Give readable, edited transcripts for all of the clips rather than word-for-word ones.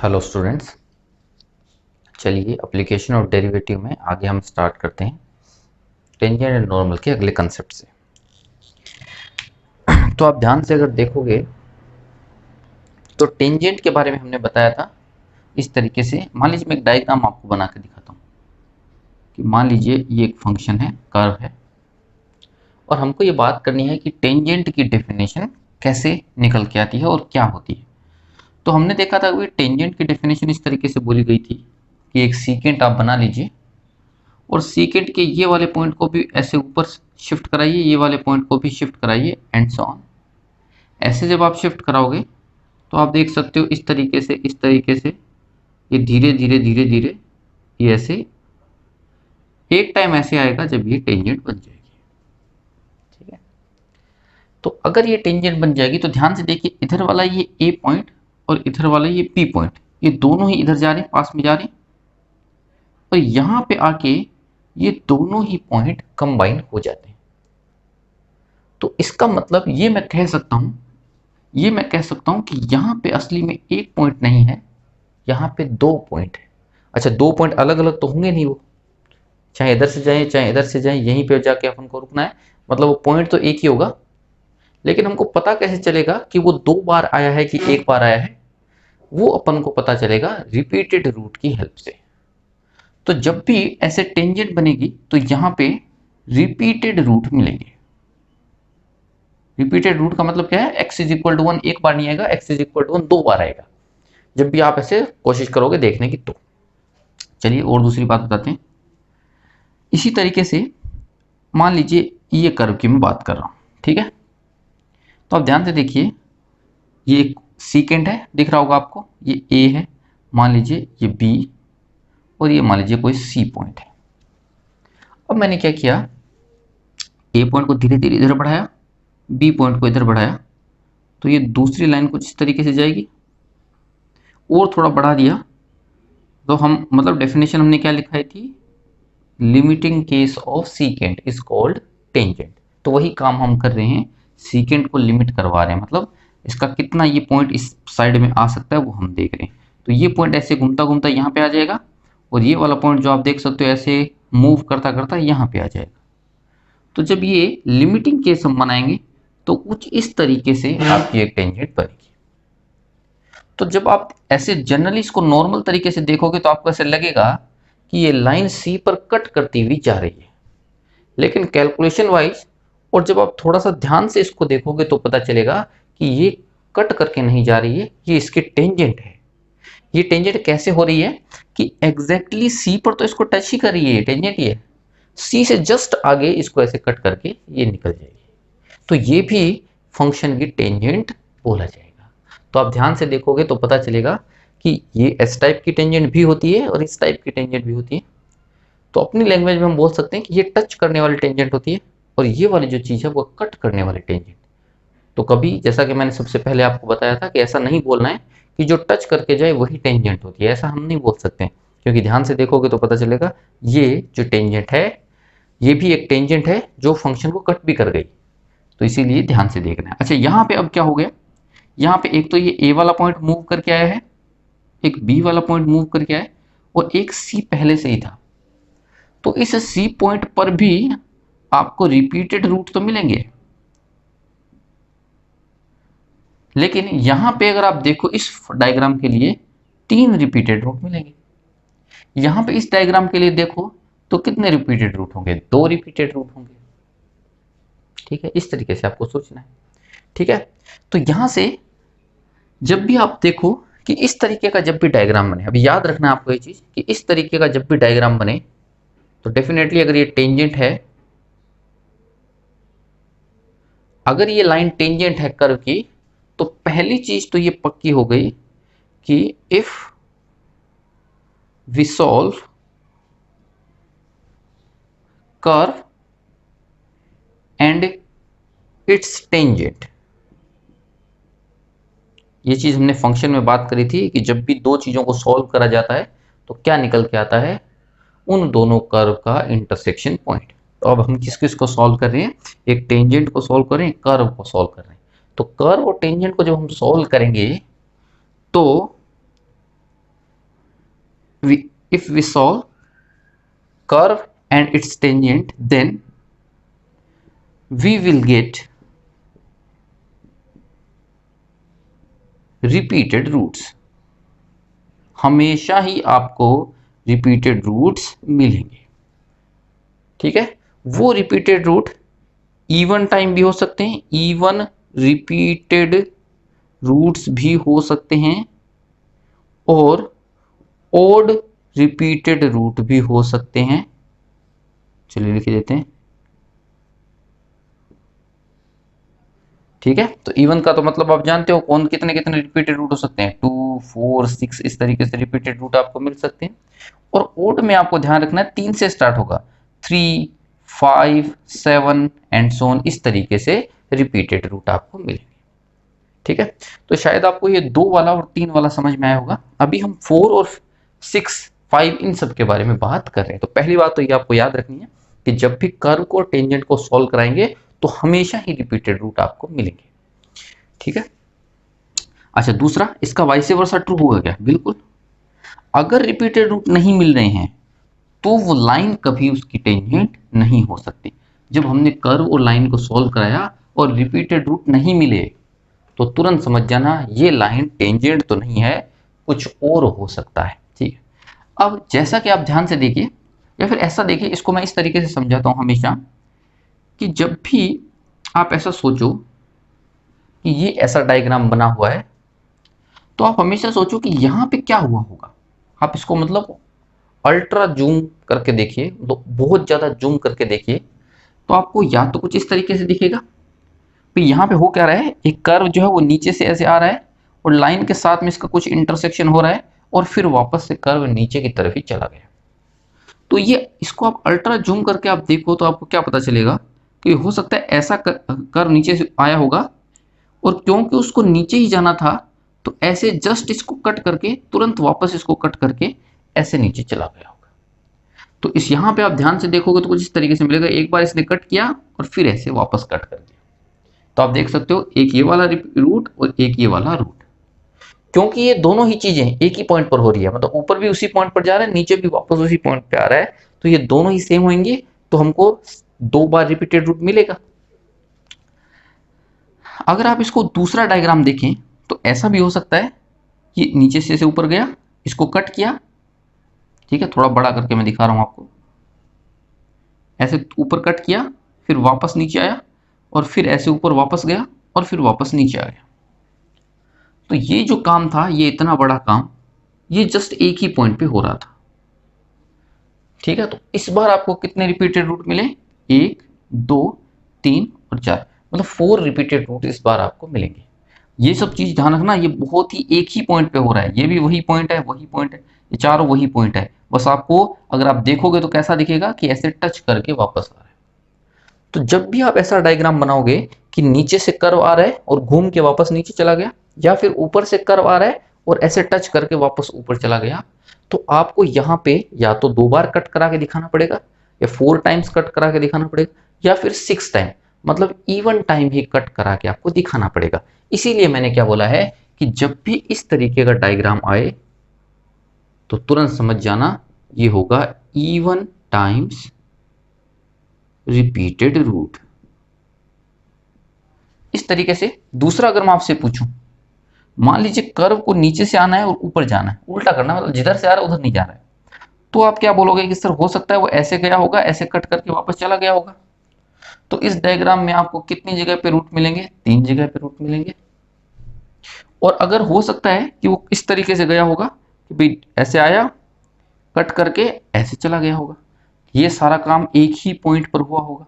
Hello students, चलिए application of derivative में आगे हम स्टार्ट करते हैं टेंजेंट एंड नॉर्मल के अगले कंसेप्ट से। तो आप ध्यान से अगर देखोगे तो टेंजेंट के बारे में हमने बताया था इस तरीके से। मान लीजिए मैं एक डायग्राम आपको बना के दिखाता हूँ कि मान लीजिए ये एक फंक्शन है, कर्व है, और हमको ये बात करनी है कि टेंजेंट की डेफिनेशन कैसे निकल के आती है और क्या होती है। तो हमने देखा था कि टेंजेंट की डेफिनेशन इस तरीके से बोली गई थी कि एक सीकेंट आप बना लीजिए और सीकेंट के ये वाले पॉइंट को भी ऐसे ऊपर शिफ्ट कराइए, ये वाले पॉइंट को भी शिफ्ट कराइए एंड सो ऑन। ऐसे जब आप शिफ्ट कराओगे तो आप देख सकते हो इस तरीके से ये धीरे धीरे धीरे धीरे ये ऐसे एक टाइम ऐसे आएगा जब ये टेंजेंट बन जाएगी। ठीक है, तो अगर ये टेंजेंट बन जाएगी तो ध्यान से देखिए, इधर वाला ये ए पॉइंट और इधर वाला ये बी पॉइंट, ये दोनों ही इधर जा रहे हैं, पास में जा रहे हैं, और यहां पे आके ये दोनों ही पॉइंट कंबाइन हो जाते हैं। तो इसका मतलब ये मैं कह सकता हूं कि यहां पे असली में एक पॉइंट नहीं है, यहां पे दो पॉइंट है। अच्छा, दो पॉइंट अलग अलग तो होंगे नहीं, वो चाहे इधर से जाए चाहे इधर से जाए, यहीं पे जाके अपन को रुकना है, मतलब वो पॉइंट तो एक ही होगा। लेकिन हमको पता कैसे चलेगा कि वो दो बार आया है कि एक बार आया है? वो अपन को पता चलेगा रिपीटेड रूट की हेल्प से। तो जब भी ऐसे टेंजेंट बनेगी तो यहां पे रिपीटेड रूट मिलेंगे। रिपीटेड रूट का मतलब क्या है? x इज इक्वल टू 1 एक बार नहीं आएगा, x इज इक्वल टू 1 दो बार आएगा जब भी आप ऐसे कोशिश करोगे देखने की। तो चलिए और दूसरी बात बताते हैं। इसी तरीके से मान लीजिए ये कर्व की मैं बात कर रहा हूं, ठीक है? तो आप ध्यान से देखिए, ये एक सीकेंट है, दिख रहा होगा आपको, ये a है, मान लीजिए ये b, और ये मान लीजिए कोई c पॉइंट है। अब मैंने क्या किया, a पॉइंट को धीरे धीरे इधर बढ़ाया, b पॉइंट को इधर बढ़ाया, तो ये दूसरी लाइन कुछ इस तरीके से जाएगी, और थोड़ा बढ़ा दिया तो हम, मतलब डेफिनेशन हमने क्या लिखाई थी, limiting case of secant is called tangent. तो वही काम हम कर रहे हैं, सीकेंट को लिमिट करवा रहे हैं, मतलब इसका कितना ये पॉइंट इस साइड में आ सकता है वो हम देख रहे हैं। तो ये पॉइंट ऐसे घूमता घूमता यहाँ पे आ जाएगा, और ये वाला पॉइंट जो आप देख सकते हो ऐसे मूव करता करता यहाँ पे आ जाएगा। तो जब ये लिमिटिंग केस हम बनाएंगे तो कुछ इस तरीके से आपकी एक टेंजेंट बनेगी। तो जब आप ऐसे जनरली इसको नॉर्मल तरीके से देखोगे तो आपको ऐसे लगेगा कि ये लाइन सी पर कट करती हुई जा रही है, लेकिन कैलकुलेशन वाइज और जब आप थोड़ा सा ध्यान से इसको देखोगे तो पता चलेगा कि ये कट करके नहीं जा रही है, ये इसकी टेंजेंट है। ये टेंजेंट कैसे हो रही है कि एग्जैक्टली सी पर तो इसको टच ही कर रही है, टेंजेंट ये सी से जस्ट आगे इसको ऐसे कट करके ये निकल जाएगी। तो ये भी फंक्शन की टेंजेंट बोला जाएगा। तो आप ध्यान से देखोगे तो पता चलेगा कि ये एस टाइप की टेंजेंट भी होती है और इस टाइप की टेंजेंट भी होती है। तो अपनी लैंग्वेज में हम बोल सकते हैं कि ये टच करने वाली टेंजेंट होती है और ये वाली जो चीज़ है वो कट करने वाली टेंजेंट। तो कभी, जैसा कि मैंने सबसे पहले आपको बताया था, कि ऐसा नहीं बोलना है कि जो टच करके जाए वही टेंजेंट होती है, ऐसा हम नहीं बोल सकते हैं, क्योंकि ध्यान से देखोगे तो पता चलेगा ये जो टेंजेंट है ये भी एक टेंजेंट है जो फंक्शन को कट भी कर गई। तो इसीलिए ध्यान से देखना है। अच्छा, यहाँ पे अब क्या हो गया, यहाँ पे एक तो ये ए वाला पॉइंट मूव करके आया है, एक बी वाला पॉइंट मूव करके आया है, और एक सी पहले से ही था। तो इस सी पॉइंट पर भी आपको रिपीटेड रूट तो मिलेंगे, लेकिन यहां पे अगर आप देखो इस डायग्राम के लिए तीन रिपीटेड रूट मिलेंगे। यहां पे इस डायग्राम के लिए देखो तो कितने रिपीटेड रूट होंगे, दो रिपीटेड रूट होंगे। ठीक है, इस तरीके से आपको सोचना है। ठीक है, तो यहां से जब भी आप देखो कि इस तरीके का जब भी डायग्राम बने, अभी याद रखना आपको ये चीज कि इस तरीके का जब भी डायग्राम बने तो डेफिनेटली अगर ये टेंजेंट है, अगर ये लाइन टेंजेंट है कर्व की, तो पहली चीज तो ये पक्की हो गई कि if we solve curve and its tangent, ये चीज हमने फंक्शन में बात करी थी कि जब भी दो चीजों को सॉल्व करा जाता है तो क्या निकल के आता है, उन दोनों कर्व का इंटरसेक्शन पॉइंट। तो अब हम किस किस को सॉल्व कर रहे हैं, एक टेंजेंट को सॉल्व कर रहे हैं, कर्व को सॉल्व कर रहे हैं। तो कर्व और टेंजेंट को जब हम सॉल्व करेंगे तो if we solve curve and its tangent, then we will get repeated roots. हमेशा ही आपको रिपीटेड रूट्स मिलेंगे, ठीक है। वो रिपीटेड रूट इवन टाइम भी हो सकते हैं, इवन रिपीटेड रूट्स भी हो सकते हैं, और ओड रिपीटेड रूट भी हो सकते हैं। चलिए लिख देते हैं, ठीक है। तो इवन का तो मतलब आप जानते हो कौन कितने कितने रिपीटेड रूट हो सकते हैं, 2, 4, 6 इस तरीके से रिपीटेड रूट आपको मिल सकते हैं। और ओड में आपको ध्यान रखना है 3 से स्टार्ट होगा, 3, 5, 7 एंड सो ऑन, इस तरीके से रिपीटेड रूट आपको मिलेंगे, ठीक है। तो शायद आपको ये 2 वाला और 3 वाला समझ में आया होगा। अभी हम 4 और 6, 5 इन सब के बारे में बात कर रहे हैं। तो पहली बात तो ये आपको याद रखनी है कि जब भी कर्व को टेंजेंट को सॉल्व कराएंगे तो हमेशा ही रिपीटेड रूट आपको मिलेंगे, ठीक है। अच्छा, दूसरा, इसका वाइस वर्सा ट्रू होगा क्या? बिल्कुल। अगर रिपीटेड रूट नहीं मिल रहे हैं तो वो लाइन कभी उसकी टेंजेंट नहीं हो सकती। जब हमने कर्व और लाइन को सॉल्व कराया और रिपीटेड रूट नहीं मिले तो तुरंत समझ जाना ये लाइन टेंजेंट तो नहीं है, कुछ और हो सकता है, ठीक है। अब जैसा कि आप ध्यान से देखिए, या फिर ऐसा देखिए, इसको मैं इस तरीके से समझाता हूं हमेशा कि जब भी आप ऐसा सोचो कि ये ऐसा डायग्राम बना हुआ है, तो आप हमेशा सोचो कि यहाँ पे क्या हुआ होगा। आप इसको मतलब अल्ट्रा जूम करके देखिए, तो बहुत ज़्यादा जूम करके देखिए, तो आपको या तो कुछ इस तरीके से दिखेगा, तो यहाँ पे हो क्या रहा है, एक कर्व जो है वो नीचे से ऐसे आ रहा है और लाइन के साथ में इसका कुछ इंटरसेक्शन हो रहा है और फिर वापस से कर्व नीचे की तरफ ही चला गया। तो ये इसको आप अल्ट्रा जूम करके आप देखो तो आपको क्या पता चलेगा कि हो सकता है ऐसा कर्व नीचे से आया होगा, और क्योंकि उसको नीचे ही जाना था तो ऐसे जस्ट इसको कट करके तुरंत वापस इसको कट करके ऐसे नीचे चला गया होगा। तो इस यहाँ पे आप ध्यान से देखोगे तो कुछ इस तरीके से मिलेगा, एक बार इसने कट किया और फिर ऐसे वापस कट कर दिया। तो आप देख सकते हो एक ये वाला रूट और एक ये वाला रूट, क्योंकि ये दोनों ही चीजें एक ही पॉइंट पर हो रही है, मतलब ऊपर भी उसी पॉइंट पर जा रहा है, नीचे भी वापस उसी पॉइंट पे आ रहा है, तो ये दोनों ही सेम होंगे, तो हमको 2 बार रिपीटेड रूट मिलेगा। अगर आप इसको दूसरा डायग्राम देखें तो ऐसा भी हो सकता है, ये नीचे से ऊपर गया, इसको कट किया, ठीक है, थोड़ा बड़ा करके मैं दिखा रहा हूं आपको, ऐसे ऊपर कट किया, फिर वापस नीचे आया और फिर ऐसे ऊपर वापस गया और फिर वापस नीचे आ गया। तो ये जो काम था, ये इतना बड़ा काम, ये जस्ट एक ही पॉइंट पे हो रहा था, ठीक है। तो इस बार आपको कितने रिपीटेड रूट मिले? 1, 2, 3 और 4, मतलब 4 रिपीटेड रूट इस बार आपको मिलेंगे। ये सब चीज ध्यान रखना, ये बहुत ही एक ही पॉइंट पे हो रहा है, ये भी वही पॉइंट है, वही पॉइंट है, ये चारों वही पॉइंट है। बस आपको अगर आप देखोगे तो कैसा दिखेगा कि ऐसे टच करके वापस आ रहा है। तो जब भी आप ऐसा डायग्राम बनाओगे कि नीचे से कर्व आ रहा है और घूम के वापस नीचे चला गया, या फिर ऊपर से कर्व आ रहा है और ऐसे टच करके वापस ऊपर चला गया, तो आपको यहाँ पे या तो 2 बार कट करा के दिखाना पड़ेगा, या 4 टाइम्स कट करा के दिखाना पड़ेगा, या फिर 6 टाइम, मतलब इवन टाइम ही कट करा के आपको दिखाना पड़ेगा। इसीलिए मैंने क्या बोला है कि जब भी इस तरीके का डायग्राम आए तो तुरंत समझ जाना ये होगा इवन टाइम्स रिपीटेड रूट। इस तरीके से दूसरा अगर मैं आपसे पूछूं, मान लीजिए कर्व को नीचे से आना है और ऊपर जाना है, उल्टा करना, मतलब जिधर से आ रहा है उधर नहीं जा रहा है, तो आप क्या बोलोगे कि सर हो सकता है वो ऐसे गया होगा, ऐसे कट करके वापस चला गया होगा। तो इस डायग्राम में आपको कितनी जगह पे रूट मिलेंगे? 3 जगह पे रूट मिलेंगे। और अगर हो सकता है कि वो इस तरीके से गया होगा कि भाई ऐसे आया, कट करके ऐसे चला गया होगा, ये सारा काम एक ही पॉइंट पर हुआ होगा।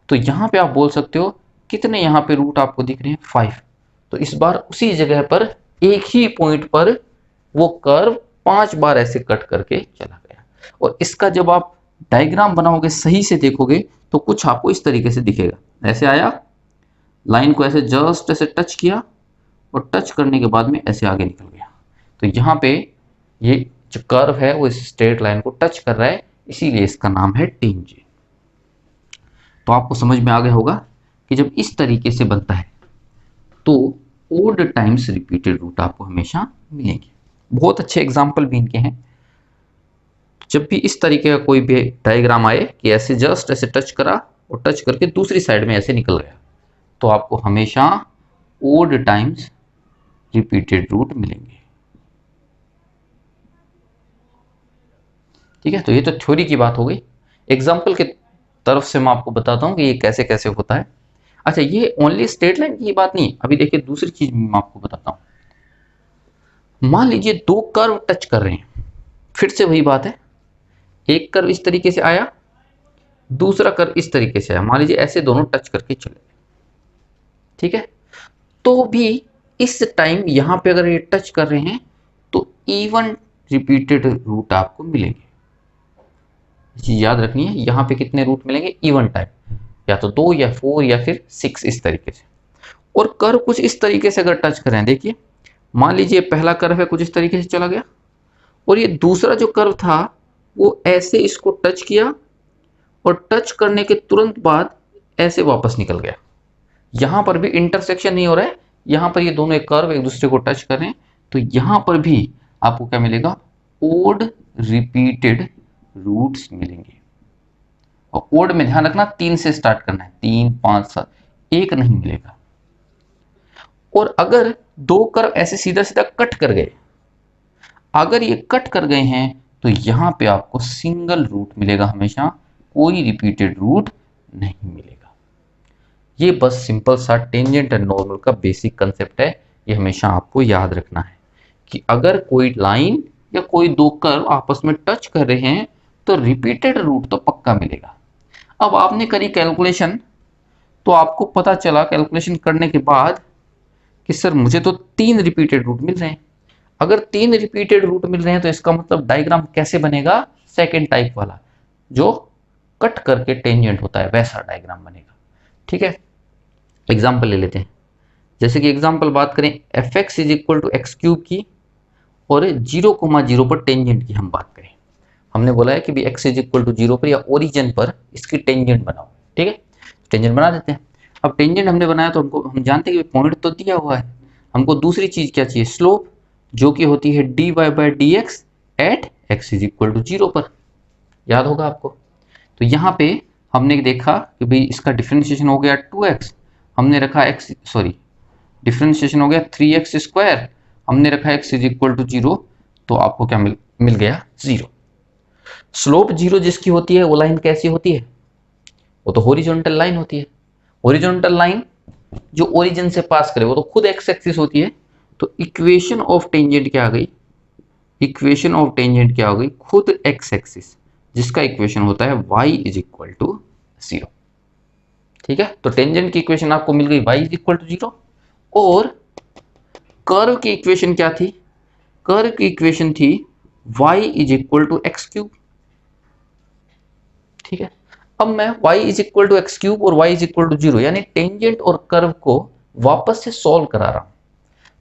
तो यहाँ पे आप बोल सकते हो कितने यहाँ पे रूट आपको दिख रहे हैं? 5। तो इस बार उसी जगह पर एक ही पॉइंट पर वो कर्व 5 बार ऐसे कट करके चला गया। और इसका जब आप डायग्राम बनाओगे, सही से देखोगे तो कुछ आपको इस तरीके से दिखेगा, ऐसे आया, लाइन को ऐसे जस्ट ऐसे टच किया और टच करने के बाद में ऐसे आगे निकल गया। तो यहाँ पे ये जो कर्व है वो इस स्ट्रेट लाइन को टच कर रहा है, इसीलिए इसका नाम है टेंजेंट। तो आपको समझ में आ गया होगा कि जब इस तरीके से बनता है तो ओड टाइम्स रिपीटेड रूट आपको हमेशा मिलेंगे। बहुत अच्छे एग्जाम्पल भी इनके हैं। जब भी इस तरीके का कोई भी डायग्राम आए कि ऐसे जस्ट ऐसे टच करा और टच करके दूसरी साइड में ऐसे निकल गया, तो आपको हमेशा ओड टाइम्स रिपीटेड रूट मिलेंगे। ठीक है, तो ये तो थ्योरी की बात हो गई। एग्जाम्पल के तरफ से मैं आपको बताता हूँ कि ये कैसे कैसे होता है। अच्छा, ये ओनली स्ट्रेट लाइन की बात नहीं, अभी देखिए दूसरी चीज मैं आपको बताता हूँ। मान लीजिए दो कर्व टच कर रहे हैं, फिर से वही बात है, एक कर्व इस तरीके से आया, दूसरा कर्व इस तरीके से आया, मान लीजिए ऐसे दोनों टच करके चले गए। ठीक है, तो भी इस टाइम यहां पे अगर ये टच कर रहे हैं तो इवन रिपीटेड रूट आपको मिलेंगे। चीज याद रखनी है, यहां पे कितने रूट मिलेंगे इवन टाइम, या तो 2 या 4 या फिर 6 इस तरीके से। और कर्व कुछ इस तरीके से अगर टच करें, देखिए मान लीजिए पहला कर्व है कुछ इस तरीके से चला गया, और ये दूसरा जो कर्व था वो ऐसे इसको टच किया और टच करने के तुरंत बाद ऐसे वापस निकल गया। यहां पर भी इंटरसेक्शन नहीं हो रहा है, यहां पर ये दोनों एक कर्व एक दूसरे को टच कर रहे हैं, तो यहां पर भी आपको क्या मिलेगा, ओड रिपीटेड रूट्स मिलेंगे। और ओड में ध्यान रखना 3 से स्टार्ट करना है, 3 5 7, एक नहीं मिलेगा। और अगर दो कर्व ऐसे सीधा सीधा कट कर गए, अगर ये कट कर गए हैं तो यहां पे आपको सिंगल रूट मिलेगा हमेशा, कोई रिपीटेड रूट नहीं मिलेगा। ये बस सिंपल सा टेंजेंट एंड नॉर्मल का बेसिक कंसेप्ट है, ये हमेशा आपको याद रखना है कि अगर कोई लाइन या कोई दो कर्व आपस में टच कर रहे हैं तो रिपीटेड रूट तो पक्का मिलेगा। अब आपने करी कैलकुलेशन, तो आपको पता चला कैलकुलेशन करने के बाद कि सर मुझे तो 3 रिपीटेड रूट मिल रहे हैं। अगर 3 रिपीटेड रूट मिल रहे हैं तो इसका मतलब डायग्राम कैसे बनेगा, सेकेंड टाइप वाला, जो कट करके टेंजेंट होता है वैसा डायग्राम बनेगा। ठीक है, एग्जाम्पल ले लेते हैं। जैसे कि एग्जाम्पल बात करें f x is equal to x cube की, और 0,0 पर टेंजेंट की हम बात करें। हमने बोला है कि भी एक्स इज इक्वल टू 0 पर या ओरिजिन पर इसकी टेंजेंट बनाओ। ठीक है, टेंजेंट बना देते हैं। अब टेंजेंट हमने बनाया तो हमको हम जानते हैं कि पॉइंट तो दिया हुआ है, हमको दूसरी चीज क्या चाहिए, स्लोप, जो कि होती है dy by d x at x is equal to 0 पर, याद होगा आपको। तो यहाँ पे हमने देखा कि भाई इसका डिफरेंशिएशन हो गया 2x, हमने रखा x, सॉरी डिफरेंशिएशन हो गया 3x स्क्वायर, हमने रखा x इज इक्वल टू 0, तो आपको क्या मिल गया 0। स्लोप 0 जिसकी होती है वो लाइन कैसी होती है, वो तो हॉरिजॉन्टल लाइन होती है। हॉरिजॉन्टल लाइन जो ओरिजिन से पास करे वो तो खुद एक्स एक्सिस होती है। तो इक्वेशन ऑफ टेंजेंट क्या आ गई, इक्वेशन ऑफ टेंजेंट क्या हो गई, खुद एक्स एक्सिस, जिसका इक्वेशन होता है y इज इक्वल टू 0। ठीक है, तो टेंजेंट की इक्वेशन आपको मिल गई y इज इक्वल टू 0। और कर्व की इक्वेशन क्या थी, कर्व की इक्वेशन थी y is equal to x cube. ठीक है, अब मैं y is equal to x cube और y इज इक्वल टू 0 यानी टेंजेंट और कर्व को वापस से सॉल्व करा रहा हूं।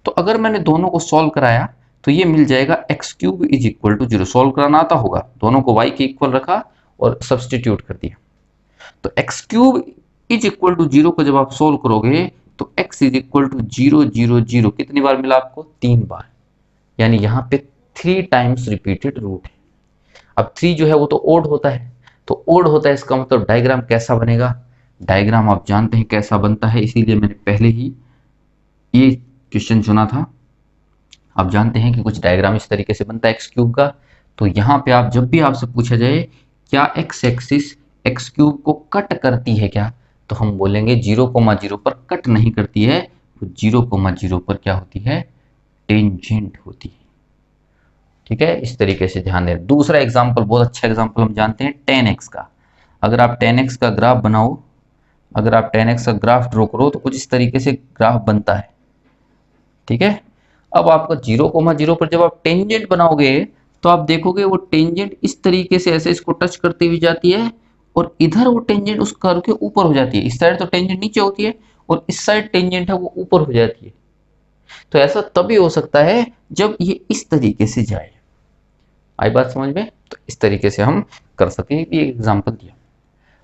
तो अगर मैंने दोनों को सॉल्व कराया तो ये मिल जाएगा x cube is equal to 0, solve कराना आता होगा, दोनों को y के इक्वल रखा और सब्सटीट्यूट कर दिया। तो x cube is equal to 0 को जब आप सोल्व करोगे तो x इज इक्वल टू 0 0 0 कितनी बार मिला आपको, 3 बार, यानी यहाँ पे 3 टाइम्स रिपीटेड रूट है। अब 3 जो है वो तो ओड होता है, तो ओड होता है, इसका मतलब डायग्राम कैसा बनेगा, डायग्राम आप जानते हैं कैसा बनता है, इसीलिए मैंने पहले ही ये क्वेश्चन चुना था। आप जानते हैं कि कुछ डायग्राम इस तरीके से बनता है एक्स क्यूब का। तो यहाँ पे आप जब भी आपसे पूछा जाए क्या एक्स एक्सिस एक्स क्यूब को कट करती है क्या, तो हम बोलेंगे 0,0 पर कट नहीं करती है, तो 0,0 पर क्या होती है, टेंजेंट होती है। ठीक है, इस तरीके से ध्यान दें। दूसरा एग्जाम्पल, बहुत अच्छा एग्जाम्पल हम जानते हैं 10x का। अगर आप 10x का ग्राफ बनाओ, अगर आप 10x का ग्राफ ड्रॉ करो तो कुछ इस तरीके से ग्राफ बनता है। ठीक है, अब आपका 0,0 पर जब आप टेंजेंट बनाओगे तो आप देखोगे वो टेंजेंट इस तरीके से ऐसे इसको टच करती हुई जाती है, और इधर वो टेंजेंट उस कर्व के ऊपर हो जाती है। इस साइड तो टेंजेंट नीचे होती है और इस साइड टेंजेंट है वो ऊपर हो जाती है। तो ऐसा तभी हो सकता है जब ये इस तरीके से जाए। आई बात समझ में, तो इस तरीके से हम कर सकते हैं, ये एग्जांपल दिया।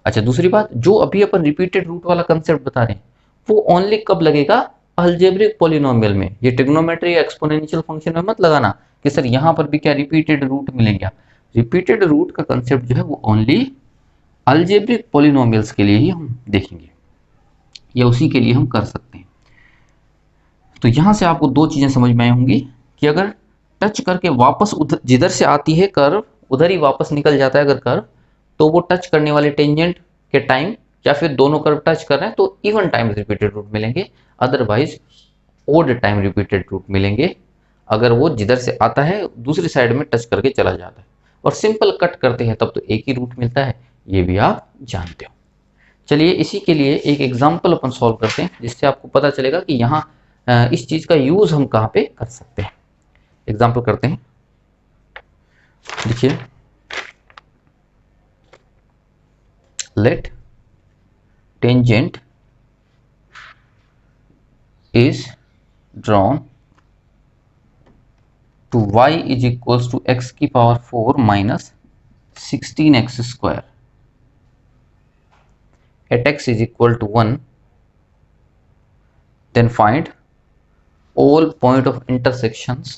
अच्छा, दूसरी बात, जो अभी अपन रिपीटेड रूट वाला कंसेप्ट बता रहे हैं वो ओनली कब लगेगा, अलजेब्रिक पॉलिनोमियल में। ये ट्रिग्नोमेट्री या एक्सपोनेंशियल फंक्शन में मत लगाना कि सर यहाँ पर भी क्या रिपीटेड रूट मिलेंगे। रिपीटेड रूट का कंसेप्ट जो है वो ओनली अलजेब्रिक पॉलिनोमियल्स के लिए ही हम देखेंगे, या उसी के लिए हम कर सकते हैं। तो यहां से आपको दो चीजें समझ में आई होंगी कि अगर टच करके वापस उधर जिधर से आती है कर्व उधर ही वापस निकल जाता है अगर कर्व, तो वो टच करने वाले टेंजेंट के टाइम या फिर दोनों कर्व टच कर रहे हैं तो इवन टाइम रिपीटेड रूट मिलेंगे, otherwise odd time repeated root मिलेंगे अगर वो जिधर से आता है दूसरी साइड में टच करके चला जाता है। और सिंपल कट करते हैं तब तो एक ही रूट मिलता है, ये भी आप जानते हो। चलिए इसी के लिए एक एग्जाम्पल अपन सॉल्व करते हैं जिससे आपको पता चलेगा कि यहाँ इस चीज का यूज हम कहाँ पे कर सकते हैं। एग्जाम्पल करते हैं, देखिए let tangent is drawn to y is equals to x की power 4 minus 16x square at x is equal to 1, then find all point of intersections,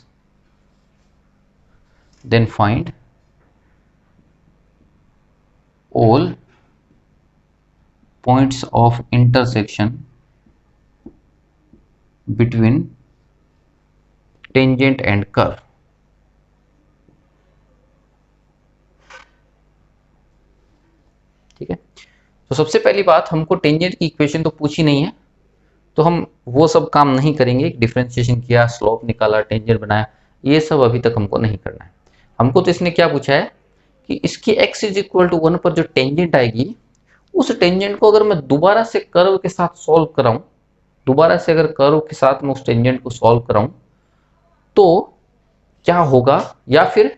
then find all points of intersection between tangent and curve। ठीक है, तो सबसे पहली बात हमको tangent की equation तो पूछी नहीं है, तो हम वो सब काम नहीं करेंगे। डिफरेंशिएशन किया, स्लोप निकाला, टेंजेंट बनाया, ये सब अभी तक हमको नहीं करना है। हमको तो इसने क्या पूछा है कि इसकी x इज इक्वल टू 1 पर जो टेंजेंट आएगी उस टेंजेंट को अगर मैं दोबारा से कर्व के साथ सॉल्व कराऊं, दोबारा से अगर कर्व के साथ मैं उस टेंजेंट को सॉल्व कराऊं तो क्या होगा, या फिर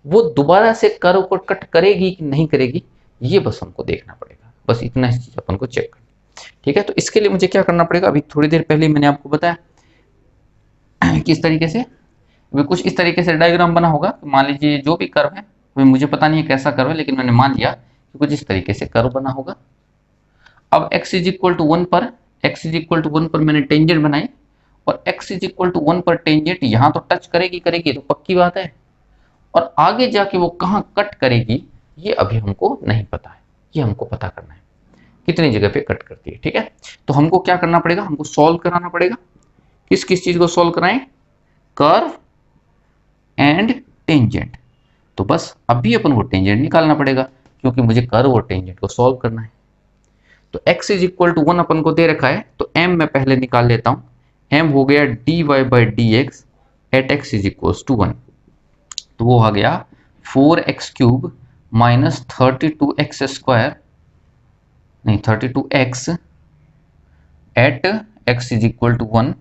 वो दोबारा से कर्व को कट करेगी कि नहीं करेगी, ये बस हमको देखना पड़ेगा। बस इतना ही चीज अपन को चेक करना। ठीक है, तो इसके लिए मुझे क्या करना पड़ेगा, अभी थोड़ी देर पहले मैंने आपको बताया किस तरीके से, कुछ इस तरीके से डायग्राम बना होगा। मान लीजिए जो भी कर्व है, मुझे पता नहीं है कैसा कर्व है, लेकिन मैंने मान लिया कि कुछ इस तरीके से कर्व बना होगा। अब x इज इक्वल टू 1 पर, x इज इक्वल टू 1 पर मैंने टेंजेंट बनाई, और x इज इक्वल टू 1 पर टेंजेंट यहाँ तो टच करेगी तो पक्की बात है, और आगे जाके वो कहाँ कट करेगी ये अभी हमको नहीं पता है। ये हमको पता करना है कितनी जगह पे कट करती है। ठीक है, तो हमको क्या करना पड़ेगा, हमको सॉल्व कराना पड़ेगा। किस किस चीज को सॉल्व कराएं, कर्व एंड टेंजेंट। तो बस अभी अपन को टेंजेंट निकालना पड़ेगा क्योंकि मुझे कर्व और टेंजेंट को सॉल्व करना है। तो x इज इक्वल टू 1 अपन को दे रखा है, तो m मैं पहले निकाल लेता हूं। m हो गया dy by d x at x is equal to 1, तो वो आ गया 4x cube minus 32x square, नहीं 32x at x is equal to 1।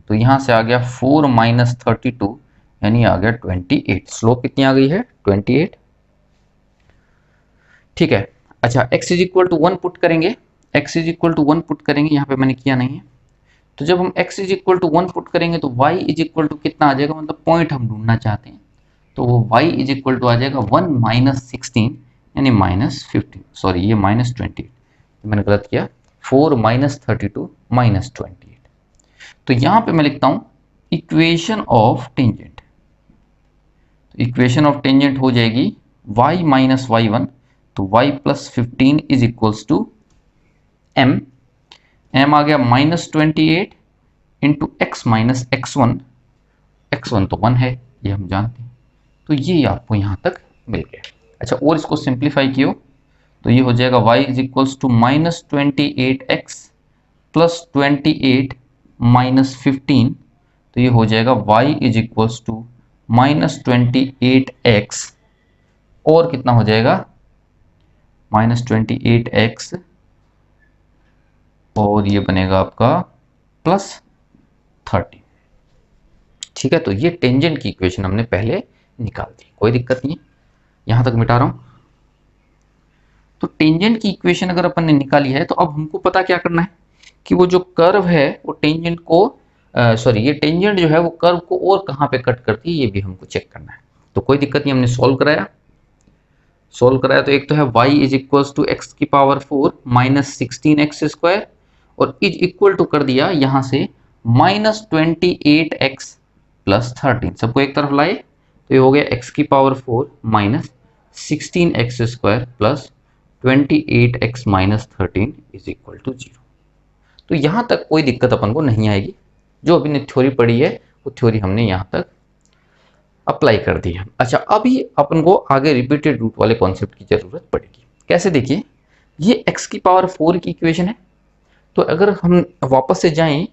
तो यहां से आ गया 4 माइनस 32 यानी आ गया 28। स्लोप कितनी आ गई है, 28। ठीक है, अच्छा x is equal to 1 put करेंगे, x is equal to 1 put करेंगे, यहाँ पे मैंने किया नहीं है। तो जब हम x is equal to 1 put करेंगे तो y इज इक्वल टू कितना आ जाएगा, मतलब पॉइंट हम ढूंढना चाहते हैं, तो वो y इज इक्वल टू आ जाएगा 1 माइनस 16 यानी माइनस 15, सॉरी ये माइनस 28, मैंने गलत किया, 4 माइनस 32 माइनस 28। तो यहाँ पे मैं लिखता हूँ इक्वेशन ऑफ टेंजेंट। तो इक्वेशन ऑफ टेंजेंट हो जाएगी y माइनस y1, तो y plus 15 is equals to m, m आ गया minus 28 into x minus x1, x1 तो 1 है ये हम जानते हैं, तो ये आपको यहाँ तक मिल गया। अच्छा और इसको सिंप्लीफाई किया तो ये हो जाएगा y is equals to minus 28x plus 28 minus 15, तो ये हो जाएगा y is equals to minus 28x और कितना हो जाएगा माइनस 28x और ये बनेगा आपका प्लस 30। ठीक है, तो ये टेंजेंट की इक्वेशन हमने पहले निकाल दी, कोई दिक्कत नहीं है, यहां तक मिटा रहा हूं। तो टेंजेंट की इक्वेशन अगर अपन ने निकाली है तो अब हमको पता क्या करना है कि वो जो कर्व है वो टेंजेंट को ये टेंजेंट जो है वो कर्व को और कहां पे कट करती है ये भी हमको चेक करना है। तो कोई दिक्कत नहीं, हमने सॉल्व कराया तो एक तो है y is equal to x की पावर 4 माइनस 16x स्क्वायर और इज इक्वल टू कर दिया यहां से माइनस 28x प्लस 13, सबको एक तरफ लाए तो ये हो गया x की power 4 minus 16x² plus 28x minus 13 is equal to 0। तो यहाँ तक कोई दिक्कत अपन को नहीं आएगी। जो अभी ने थ्योरी पढ़ी है वो थ्योरी हमने यहाँ तक अप्लाई कर दी है। अच्छा, अभी अपन को आगे रिपीटेड रूट वाले कॉन्सेप्ट की जरूरत पड़ेगी। कैसे? देखिए, ये x की पावर 4 की इक्वेशन है। तो अगर हम वापस से जाएं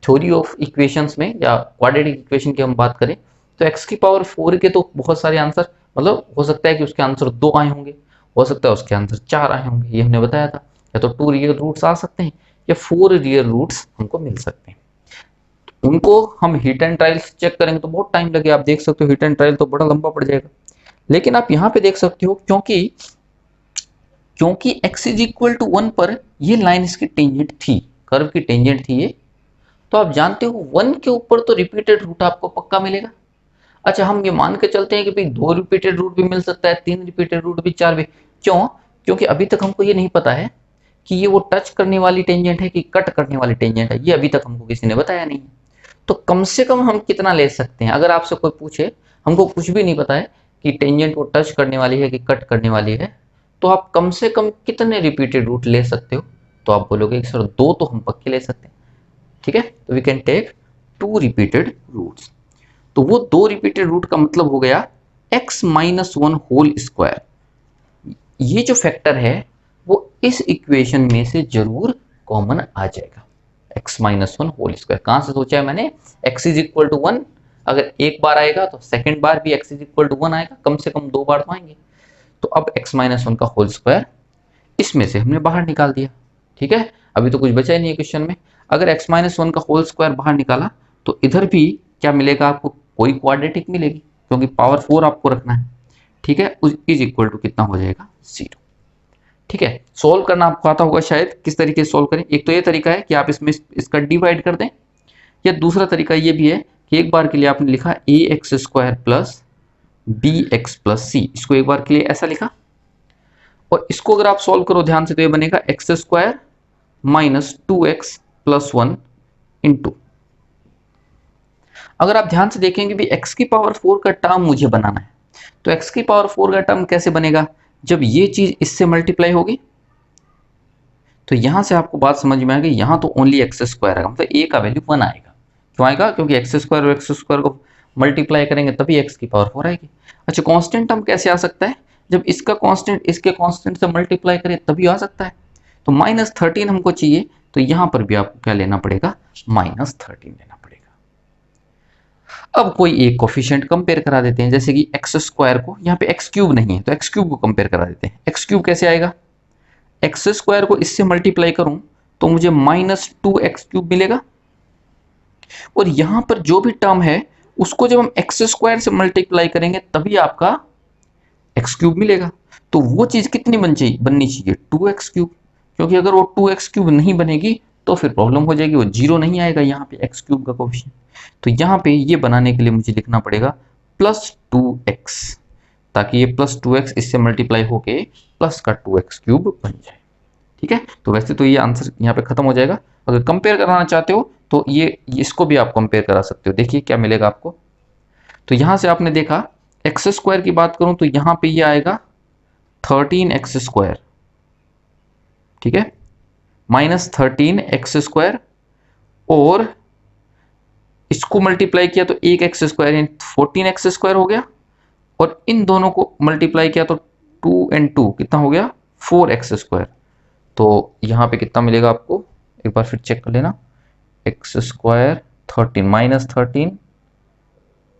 थ्योरी ऑफ इक्वेशंस में या क्वाड्रेटिक इक्वेशन की हम बात करें, तो x की पावर 4 के तो बहुत सारे आंसर, मतलब हो सकता है कि उसके आंसर 2 आए होंगे, हो सकता है उसके आंसर 4 आए होंगे, ये हमने बताया था। या तो 2 रियल रूट्स आ सकते हैं या 4 रियल रूट्स हमको मिल सकते हैं। उनको हम हिट एंड ट्रायल चेक करेंगे तो बहुत टाइम लगे। आप देख सकते हो हिट एंड ट्रायल तो बड़ा लंबा पड़ जाएगा। लेकिन आप यहाँ पे देख सकते हो क्योंकि x इज इक्वल टू 1 पर ये लाइन इसकी टेंजेंट थी, कर्व की टेंजेंट थी ये, तो आप जानते हो 1 के ऊपर तो रिपीटेड रूट आपको पक्का मिलेगा। अच्छा, हम ये मान के चलते हैं कि भाई 2 रिपीटेड रूट भी मिल सकता है, 3 रिपीटेड रूट भी, 4 भी। क्यों? क्योंकि अभी तक हमको ये नहीं पता है कि ये वो टच करने वाली टेंजेंट है कि कट करने वाली टेंजेंट है, ये अभी तक हमको किसी ने बताया नहीं। तो कम से कम हम कितना ले सकते हैं? अगर आपसे कोई पूछे, हमको कुछ भी नहीं पता है कि टेंजेंट वो टच करने वाली है कि कट करने वाली है, तो आप कम से कम कितने रिपीटेड रूट ले सकते हो? तो आप बोलोगे सर 2 तो हम पक्के ले सकते हैं। ठीक है, तो we can take 2 repeated roots. तो वो 2 रिपीटेड रूट का मतलब हो गया x माइनस 1 होल स्क्वायर। ये जो फैक्टर है वो इस इक्वेशन में से जरूर कॉमन आ जाएगा। x माइनस 1 होल स्क्वायर कहां से सोचा है मैंने? x इज इक्वल टू 1 अगर एक बार आएगा तो सेकेंड बार भी x इज इक्वल टू 1 आएगा, कम से कम 2 बार तो आएंगे। तो अब x माइनस 1 का होल स्क्वायर इसमें से हमने बाहर निकाल दिया। ठीक है, अभी तो कुछ बचा ही नहीं है क्वेश्चन में। अगर x माइनस 1 का होल स्क्वायर बाहर निकाला तो इधर भी क्या मिलेगा आपको? कोई क्वाड्रेटिक मिलेगी, क्योंकि पावर 4 आपको रखना है। ठीक है, इज इक्वल टू कितना हो जाएगा? 0। ठीक है, सोल्व करना आपको आता होगा शायद। किस तरीके से सोल्व करें? एक तो ये तरीका है कि आप इसमें इसका डिवाइड कर दें, या दूसरा तरीका ये भी है कि एक बार के लिए आपने लिखा ax² प्लस bx प्लस सी, इसको एक बार के लिए ऐसा लिखा, और इसको अगर आप सॉल्व करो ध्यान से तो ये बनेगा x² minus 2x plus 1 into. अगर आप ध्यान से देखेंगे भी x की पावर 4 का टर्म मुझे बनाना है, तो x की पावर 4 का टर्म कैसे बनेगा? जब ये चीज इससे मल्टीप्लाई होगी तो यहां से आपको बात समझ में आएगी, यहां तो ओनली x² आएगा, मतलब a का वैल्यू 1 आएगा। क्यों आएगा? क्योंकि x² और x² को मल्टीप्लाई करेंगे तभी x की पावर 4 आएगी। अच्छा, कांस्टेंट टर्म कैसे आ सकता है? जब इसका कांस्टेंट इसके कांस्टेंट से मल्टीप्लाई करें तभी आ सकता है। तो -13 हमको चाहिए, तो यहां पर भी आपको क्या लेना पड़ेगा? -13 लेना पड़ेगा। अब कोई एक कोफिशिएंट कंपेयर करा देते हैं, जैसे कि x² को, यहाँ पे x³ नहीं है तो x³ को कंपेयर करा देते हैं। x³ कैसे आएगा? x² को इससे मल्टीप्लाई करूं तो मुझे -2x³ मिलेगा, और यहां पर जो भी टर्म है उसको जब हम x² से मल्टीप्लाई करेंगे तभी आपका x³ मिलेगा। तो वो चीज कितनी बननी चाहिए? 2x³, क्योंकि अगर वो 2x³ नहीं बनेगी तो फिर प्रॉब्लम हो जाएगी, वो 0 नहीं आएगा यहाँ पे x³ का कोफिशिएंट। तो यहाँ पे ये बनाने के लिए मुझे लिखना पड़ेगा +2x, ताकि ये +2x इससे मल्टीप्लाई होके प्लस का 2x³ बन जाए। ठीक है, तो वैसे तो ये आंसर यहाँ पे खत्म हो जाएगा। अगर कंपेयर कराना चाहते हो तो ये इसको भी आप कंपेयर करा सकते हो। देखिए क्या मिलेगा आपको। तो यहां से आपने देखा x² की बात करूं तो यहां पे ये आएगा 13x²। ठीक है, -13x², और इसको मल्टीप्लाई किया तो 1x² यानी 14x² हो गया, और इन दोनों को मल्टीप्लाई किया तो 2 और 2 कितना हो गया? 4x²। तो यहाँ पे कितना मिलेगा आपको? एक बार फिर चेक कर लेना। x² 13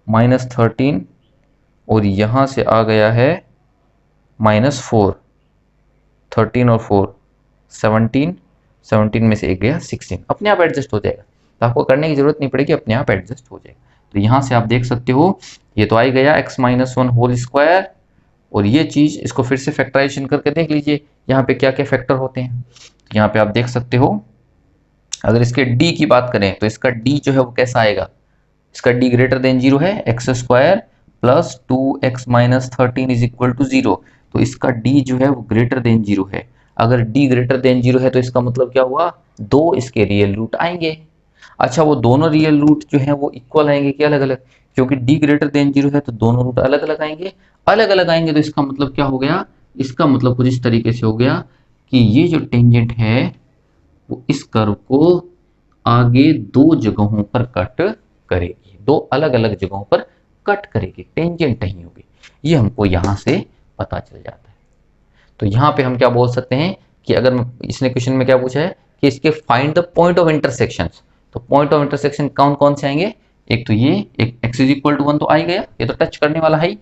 -13 और यहाँ से आ गया है -4, 13 और 4 17, 17 में से एक गया 16, अपने आप एडजस्ट हो जाएगा। तो आपको करने की जरूरत नहीं पड़ेगी, अपने आप एडजस्ट हो जाएगा। तो यहाँ से आप देख सकते हो ये तो आ ही गया x माइनस 1 होल स्क्वायर, और ये चीज इसको फिर से फैक्टराइजेशन करके देख लीजिए यहाँ पे क्या क्या फैक्टर होते हैं। तो यहाँ पे आप देख सकते हो अगर इसके d की बात करें तो इसका d जो है वो कैसा आएगा? इसका d ग्रेटर देन 0 है, x² plus 2x minus 13 is equal to 0। तो इसका d जो है वो ग्रेटर देन 0 है। अगर d ग्रेटर देन 0 है तो इसका मतलब क्या हुआ? 2 इसके रियल रूट आएंगे। अच्छा, वो दोनों रियल रूट जो है वो इक्वल आएंगे कि अलग अलग? क्योंकि d ग्रेटर देन 0 है तो दोनों रूट अलग अलग आएंगे, अलग अलग आएंगे तो इसका मतलब क्या हो गया, इसका मतलब कुछ इस तरीके से हो गया कि ये जो टेंजेंट है वो इस कर्व को आगे दो जगहों पर कट करेगी, दो अलग अलग जगहों पर कट करेगी, टेंजेंट नहीं होगी। ये हमको यहां से पता चल जाता है। तो यहाँ पे हम क्या बोल सकते हैं कि अगर इसने क्वेश्चन में क्या पूछा है कि इसके find the point of intersection, तो पॉइंट ऑफ इंटरसेक्शन कौन कौन से आएंगे, एक तो ये, एक x इज इक्वल टू 1 तो आ ही गया, ये तो टच करने वाला है ही,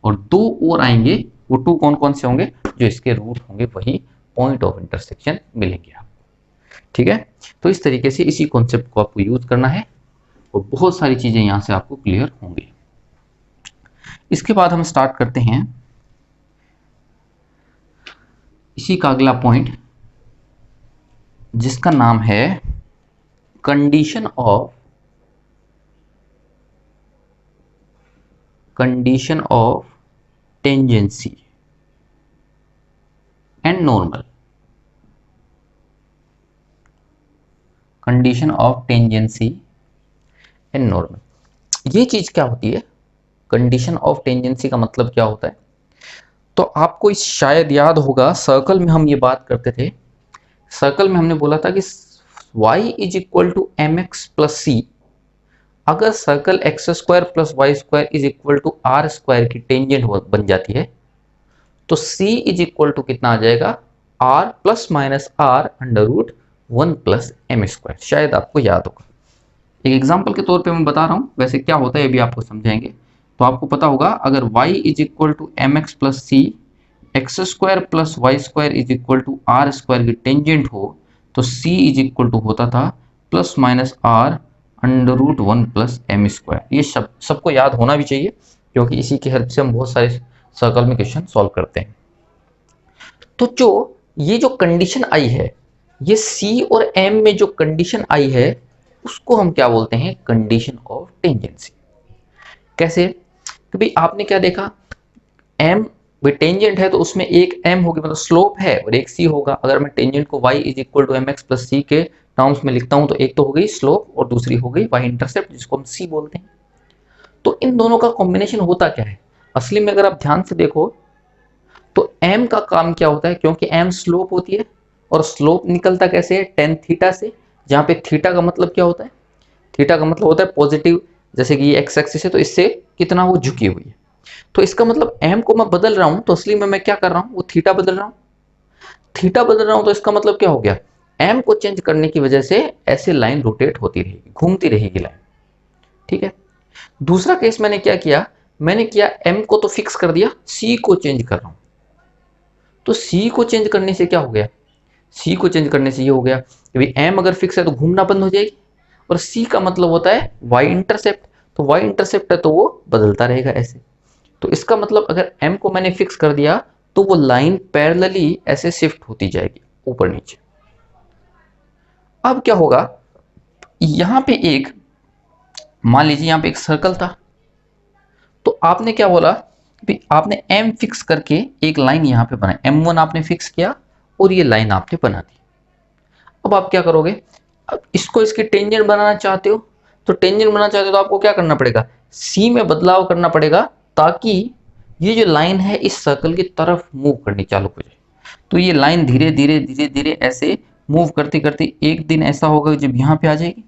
और दो और आएंगे, वो टू कौन कौन से होंगे, जो इसके रूट होंगे वही पॉइंट ऑफ इंटरसेक्शन मिलेंगे आपको। ठीक है, तो इस तरीके से इसी कॉन्सेप्ट को आपको यूज करना है और बहुत सारी चीजें यहां से आपको क्लियर होंगी। इसके बाद हम स्टार्ट करते हैं इसी का अगला पॉइंट, जिसका नाम है condition of tangency and normal. Condition of tangency and normal, ये चीज क्या होती है, कंडीशन ऑफ टेंजेंसी का मतलब क्या होता है, तो आपको इस शायद याद होगा सर्कल में हम ये बात करते थे, सर्कल में हमने बोला था कि y is equal to m x plus c, अगर circle x square plus y square is equal to r square की टेंजेंट बन जाती है, तो c इज इक्वल टू कितना आ जाएगा, r plus minus r under root 1 plus m square. शायद आपको याद होगा, एक एग्जाम्पल के तौर पे मैं बता रहा हूं, वैसे क्या होता है ये भी आपको समझाएंगे। तो आपको पता होगा अगर y is equal to m x plus c, x square plus y square is equal to r square की टेंजेंट हो, तो c इज इक्वल टू होता था plus minus r under root 1 plus m square. ये सबको याद होना भी चाहिए, क्योंकि इसी की हेल्प से हम बहुत सारे सर्कल में क्वेश्चन सॉल्व करते हैं। तो जो ये जो कंडीशन आई है, ये c और m में जो कंडीशन आई है उसको हम क्या बोलते हैं, कंडीशन ऑफ टेंजेंसी। कैसे, कि भाई आपने क्या देखा, m टेंजेंट है तो उसमें एक m होगी, मतलब स्लोप है, और एक c होगा। अगर मैं टेंजेंट को y is equal to m x plus c के टर्म्स में लिखता हूं तो एक तो हो गई स्लोप और दूसरी हो गई y इंटरसेप्ट, जिसको हम c बोलते हैं। तो इन दोनों का कॉम्बिनेशन होता क्या है, असली में अगर आप ध्यान से देखो तो m का काम क्या होता है, क्योंकि m स्लोप होती है और स्लोप निकलता कैसे है, टेन थीटा से, जहां पे थीटा का मतलब क्या होता है, थीटा का मतलब होता है पॉजिटिव, जैसे कि ये एक्स एक्सिस है तो इससे कितना वो झुकी हुई है। तो इसका मतलब m को मैं बदल रहा हूं तो असली में मैं क्या कर रहा हूं, वो थीटा बदल रहा हूं, थीटा बदल रहा हूं, तो इसका मतलब क्या हो गया, m को चेंज करने की वजह से ऐसे लाइन रोटेट होती रहेगी, घूमती रहेगी लाइन। ठीक है, दूसरा केस मैंने क्या किया, मैंने किया m को तो फिक्स कर दिया, c को चेंज कर रहा हूं। तो c को चेंज करने से क्या हो गया, c को चेंज करने से ये हो गया कि भाई m अगर फिक्स है तो घूमना बंद हो जाएगी, और c का मतलब होता है y इंटरसेप्ट, तो y इंटरसेप्ट है तो वो बदलता रहेगा ऐसे। तो इसका मतलब अगर m को मैंने फिक्स कर दिया तो वो लाइन पैरेलली ऐसे शिफ्ट होती जाएगी ऊपर नीचे। अब क्या होगा, यहां पे एक, मान लीजिए यहां पे एक सर्कल था, तो आपने क्या बोला, आपने m फिक्स करके एक लाइन यहां पे बनाई, m1 आपने फिक्स किया और ये लाइन आपने बना दी। अब आप क्या करोगे, अब इसको इसकी टेंजेंट बनाना चाहते हो, तो टेंजेंट बनाना चाहते हो तो आपको क्या करना पड़ेगा, c में बदलाव करना पड़ेगा, ताकि ये जो लाइन है इस सर्कल की तरफ मूव करनी चालू हो जाए। तो ये लाइन धीरे धीरे धीरे धीरे ऐसे मूव करते करते एक दिन ऐसा होगा जब यहाँ पे आ जाएगी,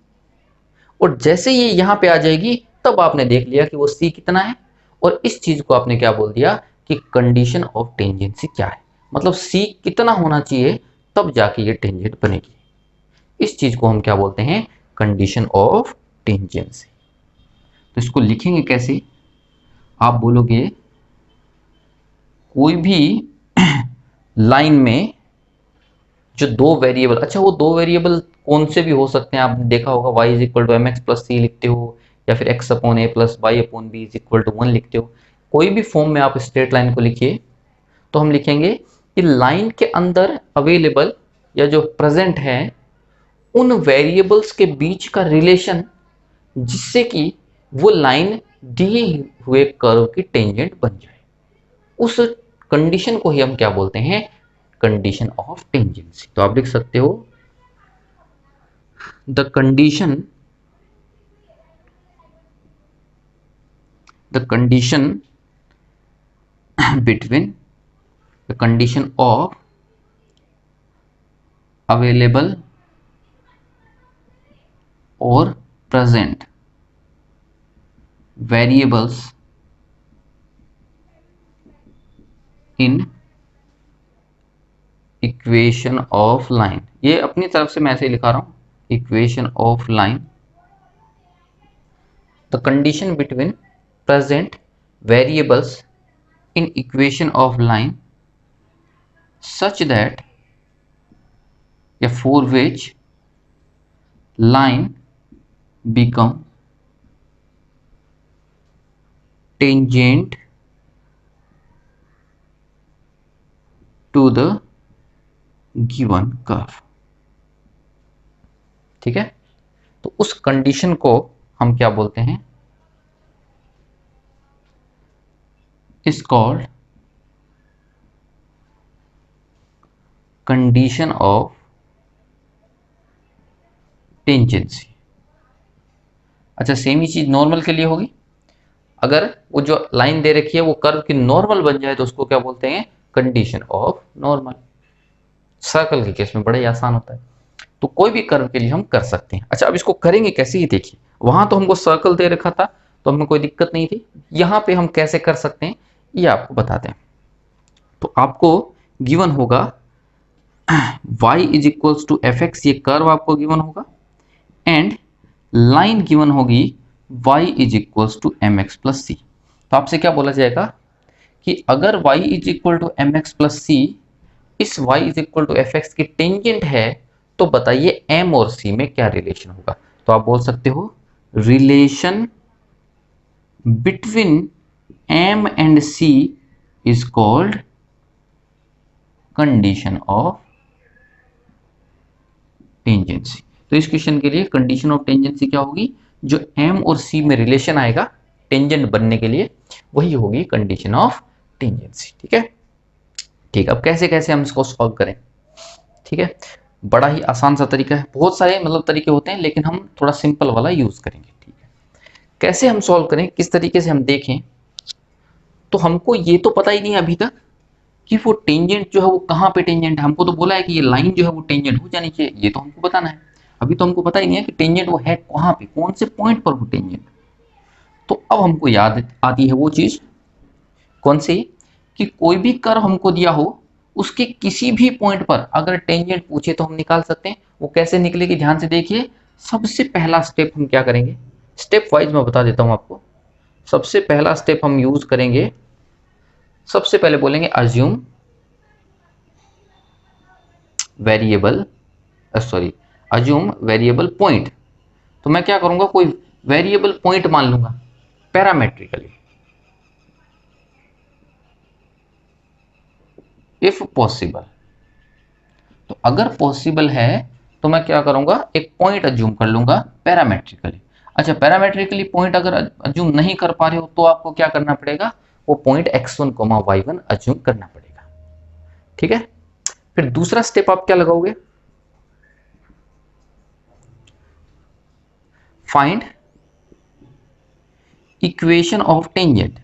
और जैसे ये यहाँ पे आ जाएगी तब आपने देख लिया कि वो c कितना है, और इस चीज को आपने क्या बोल दिया कि कंडीशन ऑफ टेंजेंसी क्या है, मतलब c कितना होना चाहिए तब जाके ये टेंजेंट बनेगी। इस चीज को हम क्या बोलते हैं, कंडीशन ऑफ टेंजेंसी। तो इसको लिखेंगे कैसे, आप बोलोगे कोई भी लाइन में जो दो वेरिएबल, अच्छा वो दो वेरिएबल कौन से भी हो सकते हैं, आपने देखा होगा y is equal to m x plus c लिखते हो, या फिर x upon a plus y upon b is equal to 1 लिखते हो, कोई भी फॉर्म में आप स्ट्रेट लाइन को लिखिए। तो हम लिखेंगे कि लाइन के अंदर अवेलेबल या जो प्रेजेंट है उन वेरिएबल्स के बीच का रिलेशन, जिससे कि वो लाइन दिए हुए कर्व की टेंजेंट बन जाए, उस कंडीशन को ही हम क्या बोलते हैं, कंडीशन ऑफ टेंजेंसी। तो आप लिख सकते हो the condition the condition between the condition of available or present variables in equation of line। ये अपनी तरफ से मैं ऐसे ही लिखा रहा हूं, equation of line, the condition between present variables in equation of line such that या for which line become tangent to the given curve। ठीक है, तो उस कंडीशन को हम क्या बोलते हैं, is called condition of tangency. अच्छा, सेम ही चीज नॉर्मल के लिए होगी। अगर वो जो लाइन दे रखी है वो कर्व की नॉर्मल बन जाए तो उसको क्या बोलते हैं, कंडीशन ऑफ नॉर्मल। सर्कल के केस में बड़ा ही आसान होता है, तो कोई भी कर्व के लिए हम कर सकते हैं। अच्छा, अब इसको करेंगे कैसे, ये देखिए, वहां तो हमको सर्कल दे रखा था तो हमें कोई दिक्कत नहीं थी, यहां पे हम कैसे कर सकते हैं ये आपको बताते हैं। तो आपको गिवन होगा y is equals to f x, ये कर्व आपको गिवन होगा, एंड लाइन गिवन होगी y is equals to m x plus c. तो आपसे क्या बोला जाएगा कि अगर y is equal to m x plus c इस y is equal to f x की टेंजेंट है, तो बताइए m और c में क्या रिलेशन होगा। तो आप बोल सकते हो relation between m and c is called condition of tangency. तो इस क्वेश्चन के लिए कंडीशन ऑफ टेंजेंसी क्या होगी, जो m और c में रिलेशन आएगा टेंजेंट बनने के लिए, वही होगी कंडीशन ऑफ टेंजेंसी। ठीक है, ठीक। अब कैसे कैसे हम इसको सॉल्व करें, ठीक है, बड़ा ही आसान सा तरीका है। बहुत सारे मतलब तरीके होते हैं, लेकिन हम थोड़ा सिंपल वाला यूज करेंगे। ठीक है, कैसे हम सॉल्व करें, किस तरीके से हम देखें, तो हमको ये तो पता ही नहीं अभी तक कि वो टेंजेंट जो है वो कहाँ पे टेंजेंट है। हमको तो बोला है कि ये लाइन जो है वो टेंजेंट हो जानी चाहिए, ये तो हमको बताना है। अभी तो हमको पता ही नहीं है कि टेंजेंट वो है कहाँ पे, कौन से पॉइंट पर वो टेंजेंट। तो अब हमको याद आती है वो चीज, कौन सी, कि कोई भी कर्व हमको दिया हो उसके किसी भी पॉइंट पर अगर टेंजेंट पूछे तो हम निकाल सकते हैं। वो कैसे निकलेगी, ध्यान से देखिए। सबसे पहला स्टेप हम क्या करेंगे, स्टेप वाइज मैं बता देता हूं आपको। सबसे पहला स्टेप हम यूज करेंगे, सबसे पहले बोलेंगे assume variable, assume variable point. तो मैं क्या करूंगा, कोई वेरिएबल पॉइंट मान लूंगा पैरामेट्रिकली, इफ पॉसिबल। तो अगर पॉसिबल है तो मैं क्या करूंगा, एक पॉइंट अज्यूम कर लूंगा पैरामेट्रिकली। अच्छा, पैरामेट्रिकली पॉइंट अगर अज्यूम नहीं कर पा रहे हो तो आपको क्या करना पड़ेगा, वो पॉइंट x1, y1 अज्यूम करना पड़ेगा। ठीक है, फिर दूसरा स्टेप आप क्या लगाओगे, find equation of tangent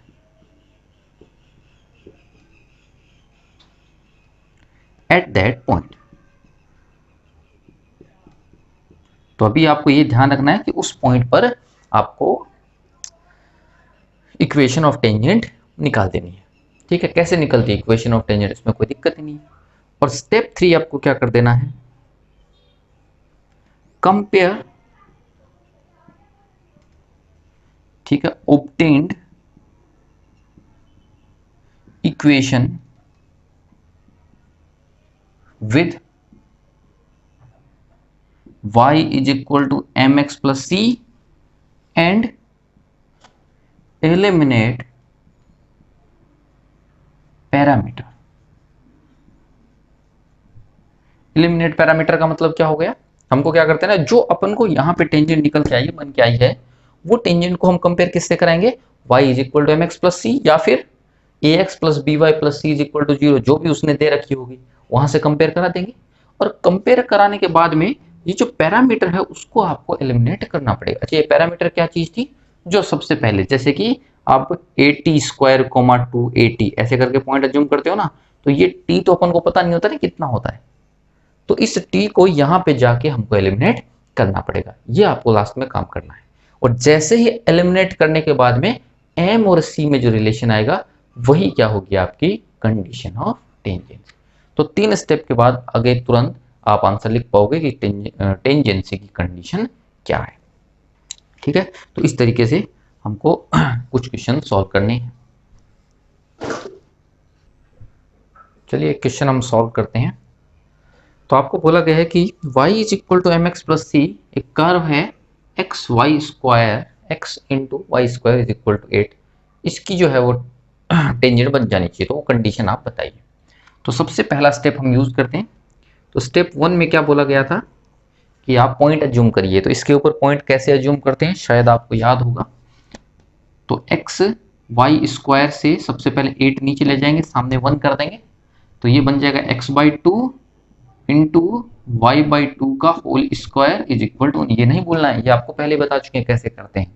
at that point. तो अभी आपको ये ध्यान रखना है कि उस पॉइंट पर आपको इक्वेशन ऑफ टेंजेंट निकाल देनी है। ठीक है, कैसे निकलती है इक्वेशन ऑफ टेंजेंट, इसमें कोई दिक्कत ही नहीं है। और स्टेप 3 आपको क्या कर देना है, कंपेयर, ठीक है, obtained equation with y is equal to mx plus c and eliminate parameter. Eliminate parameter का मतलब क्या हो गया, हमको क्या करते हैं ना, जो अपन को यहाँ पे टेंजेंट निकल के आई है, बन के आई है, वो टेंजेंट को हम कंपेयर किससे कराएंगे, y is equal to mx plus c या फिर ax plus by plus c is equal to 0, जो भी उसने दे रखी होगी वहां से कंपेयर करा देंगे। और कंपेयर कराने के बाद में ये जो पैरामीटर है उसको आपको एलिमिनेट करना पड़ेगा। अच्छा, ये पैरामीटर क्या चीज थी, जो सबसे पहले, जैसे कि आप AT² 2AT ऐसे करके पॉइंट अज्यूम करते हो ना, तो ये t तो अपन को पता नहीं होता ना कितना होता है, तो इस t को यहां पे जाके हमको एलिमिनेट करना पड़ेगा, ये आपको लास्ट में काम करना है। और जैसे ही एलिमिनेट करने के बाद में m और c में जो रिलेशन आएगा वही क्या होगी, आपकी कंडीशन ऑफ टेंजेंसी। तो 3 स्टेप के बाद आगे तुरंत आप आंसर लिख पाओगे कि टेंजेंसी की कंडीशन क्या है। ठीक है, तो इस तरीके से हमको कुछ क्वेश्चन सॉल्व करने हैं। चलिए एक क्वेश्चन हम सॉल्व करते हैं। तो आपको बोला गया है कि y is equal to m x plus c, एक कर्व है x y square x into y square is equal to 8, इसकी जो है वो टेंजेंट बन जानी चाहिए, तो वो कंडीशन आप बताइए। तो सबसे पहला स्टेप हम यूज करते हैं। तो स्टेप 1 में क्या बोला गया था कि आप पॉइंट अज्यूम करिए, तो इसके ऊपर पॉइंट कैसे अज्यूम करते हैं शायद आपको याद होगा। तो एक्स वाई स्क्वायर से सबसे पहले 8 नीचे ले जाएंगे, सामने 1 कर देंगे, तो ये बन जाएगा x/2 इंटू y/2 का whole square is equal to, ये नहीं बोलना है, ये आपको पहले बता चुके हैं कैसे करते हैं,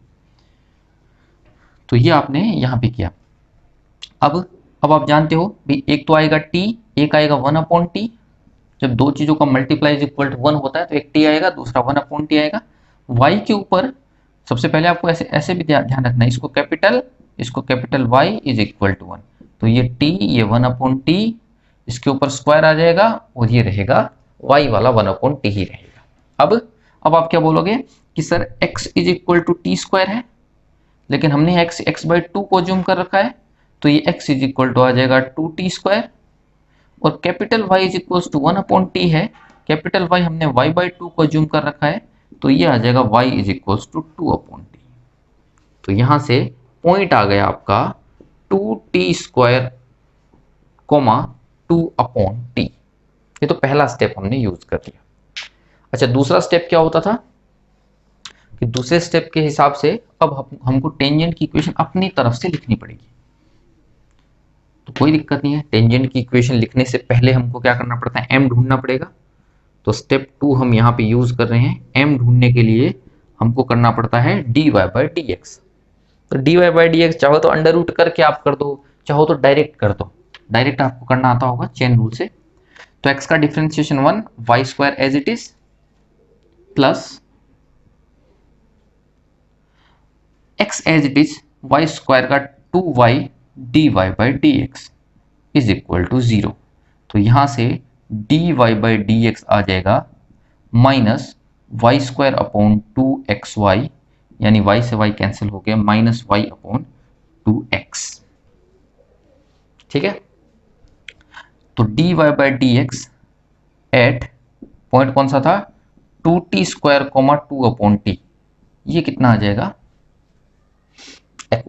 तो ये आपने यहां पे किया। अब आप जानते हो भी एक तो आएगा t, एक आएगा 1/t, जब दो चीजों का मल्टीप्लाई इज इक्वल टू 1 होता है तो एक t आएगा, दूसरा 1/t आएगा। y के ऊपर सबसे पहले आपको ऐसे ऐसे भी ध्यान रखना है, इसको capital Y is equal to 1, तो ये t, ये 1/t, इसके ऊपर स्क्वायर आ जाएगा और ये रहेगा y वाला 1/t ही रहेगा। अब आप क्या बोलोगे कि sir x is equal to t square है, लेकिन हमने x/2 को अज्यूम कर रखा है, तो ये x इज इक्वल टू आ जाएगा 2t स्क्वायर, और capital Y is equal to 1/t है, कैपिटल Y हमने y/2 को अज्यूम कर रखा है, तो ये आ जाएगा y is equal to 2/t। तो यहां से पॉइंट आ गया आपका 2t स्क्वायर 2/t। ये तो पहला स्टेप हमने यूज कर लिया। अच्छा, दूसरा स्टेप क्या होता था कि दूसरे स्टेप के हिसाब से अब हमको टेंजेंट की इक्वेशन अपनी तरफ से लिखनी पड़ेगी। तो कोई दिक्कत नहीं है, टेंजेंट की इक्वेशन लिखने से पहले हमको क्या करना पड़ता है, m ढूंढना पड़ेगा। तो स्टेप 2 हम यहाँ पे यूज कर रहे हैं, m ढूंढने के लिए हमको करना पड़ता है dy/dx। तो dy/dx चाहो तो अंडर रूट करके आप कर दो, चाहो तो डायरेक्ट कर दो, डायरेक्ट आपको करना आता होगा चेन रूल से। तो x का differentiation 1, y square as it is, plus x as it is y square का 2y dy/dx is equal to 0। तो यहां से dy/dx आ जाएगा minus Y square upon 2xy, यानी y से y कैंसिल हो गया, माइनस y अपॉन 2x। ठीक है, तो dy/dx एट पॉइंट कौन सा था, 2t स्क्वायर 2/t, ये कितना आ जाएगा,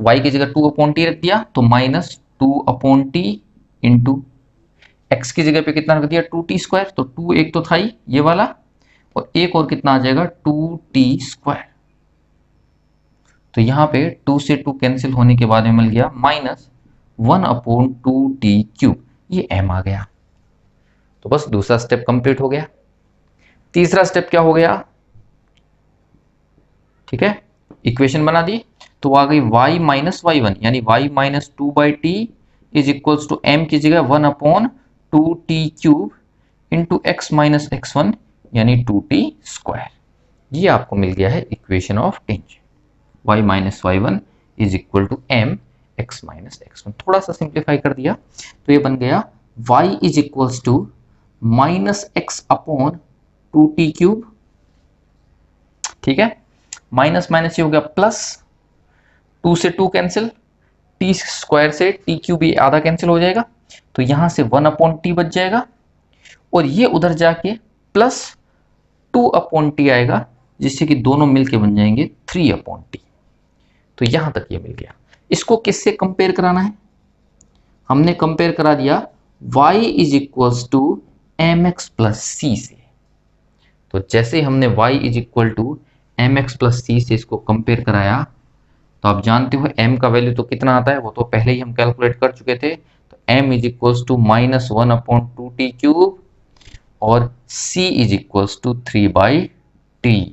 y की जगह 2/t रख दिया तो माइनस 2/t इंटू x की जगह पे कितना रख दिया 2t स्क्वायर, तो 2 एक तो था ही ये वाला, और एक और कितना आ जाएगा 2t स्क्वायर। तो यहाँ पे 2 से 2 कैंसिल होने के बाद में मिल गया माइनस 1/2t³, ये m आ गया। तो बस दूसरा स्टेप कंप्लीट हो गया। तीसरा स्टेप क्या हो गया, ठीक है, इक्वेशन बना दी, तो आ गई y माइनस y1, यानी y minus 2/t is equals to m की जगह 1/2t³ into x minus x1 यानी 2t स्क्वायर। ये आपको मिल गया है equation of tangent, y minus y1 is equal to m x minus x1। थोड़ा सा सिंप्लीफाई कर दिया तो ये बन गया y is equals to minus x upon 2t³। ठीक है, माइनस माइनस ये हो गया प्लस, 2 से 2 कैंसिल, टी स्क्वायर से t³ भी आधा कैंसिल हो जाएगा, तो यहां से 1/t बच जाएगा, और ये उधर जाके प्लस 2/t आएगा, जिससे कि दोनों मिलके बन जाएंगे 3/t। तो यहां तक ये मिल गया। इसको किससे कंपेयर कराना है, हमने कंपेयर करा दिया y is equals to m x plus c से। तो जैसे हमने y is equal to m x plus c से इसको कंपेयर कराया, तो आप जानते हो m का वैल्यू तो कितना आता है, वो तो पहले ही हम कैलकुलेट कर चुके थे। तो m is equals to minus 1/2t³ और c is equals to 3/t।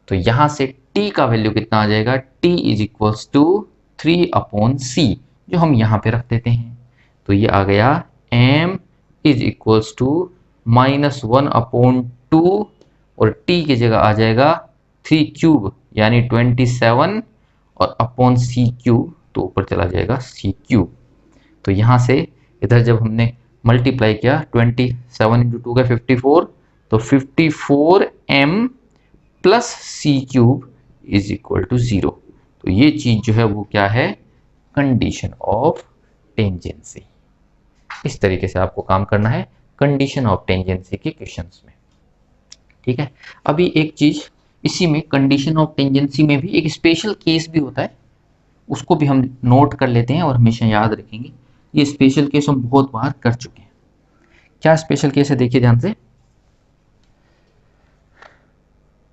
तो यहां से t का वैल्यू कितना आ जाएगा, t is equals to 3/c जो हम यहाँ पे रख देते हैं। तो ये आ गया m इज इक्वल्स टू -1/2 और t की जगह आ जाएगा 3³ यानी 27 और अपॉन c³ तो ऊपर चला जाएगा c³। तो यहाँ से इधर जब हमने मल्टीप्लाई किया 27 इंटू 2 का 54 तो 54m plus c³ is equal to 0। तो ये चीज जो है वो क्या है, कंडीशन ऑफ टेंजेंसी। इस तरीके से आपको काम करना है कंडीशन ऑफ टेंजेंसी के क्वेश्चंस में। ठीक है, अभी एक चीज इसी में कंडीशन ऑफ टेंजेंसी में भी एक स्पेशल केस भी होता है, उसको भी हम नोट कर लेते हैं और हमेशा याद रखेंगे। ये स्पेशल केस हम बहुत बार कर चुके हैं। क्या स्पेशल केस है, देखिए ध्यान से।